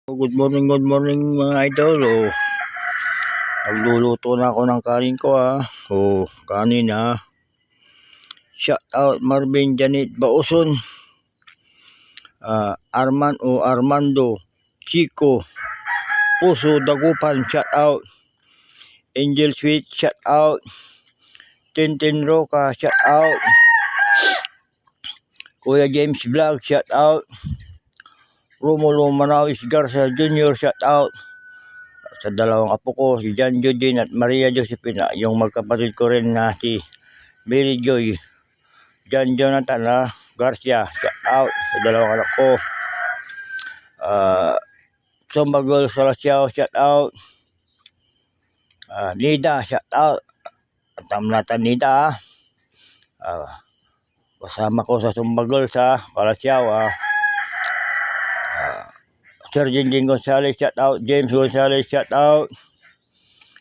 Good morning mga idol. Nagluluto na ako ng kanin ko kanin Shout out Marvin Janet Baoson, Armando Chico Puso Dagupan, shout out Angel Sweet, shout out Tintin Roca, shout out Kuya James Vlog, shout out Romulo Manawis Garza Jr., shout out sa dalawang apo ko, si John Judin at Maria Josepina, yung magkapatid ko rin na si Mary Joy, John Jonathan Garcia, shout out sa dalawang anak ko. Sumbagol Salasiao, shout out. Nida, shout out. Tamlatan Nida, kasama ko sa Sumbagol sa Salasiao. Sir Jinjing Gonzales, shout out. James Gonzales, shout out.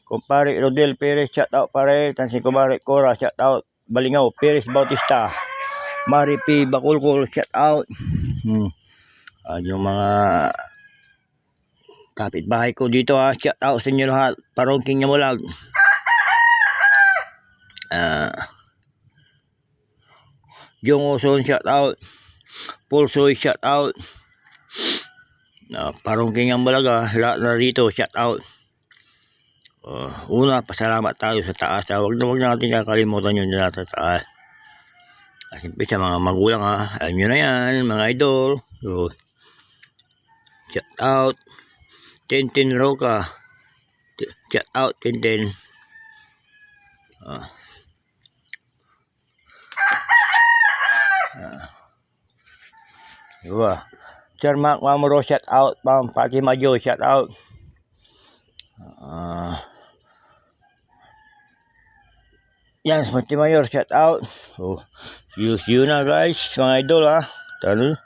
Kumpare Rodel Perez, shout out pare. Tansi Kumare Cora, shout out. Balingaw Perez Bautista, Mari P. Bakulkul, shout out. Yung mga kapitbahay ko dito shout out sa inyo lahat. Parongking niya mulag. Jong Oson, shout out. Pulsoy, shout out. Parongking ang balaga, lahat na rito, shout out. Una, pasalamat tayo sa taas. Huwag na natin kakalimutan yun na sa taas. Siyempre sa mga magulang alam nyo na yan, mga idol. So, shout out Tintin Roca, shout out Tintin. Sir Mark Mamuro, shout out. Ma'am Fatima Jo, shout out. Yan, Mayor, shout out. So, see you na guys, mga idol Talo.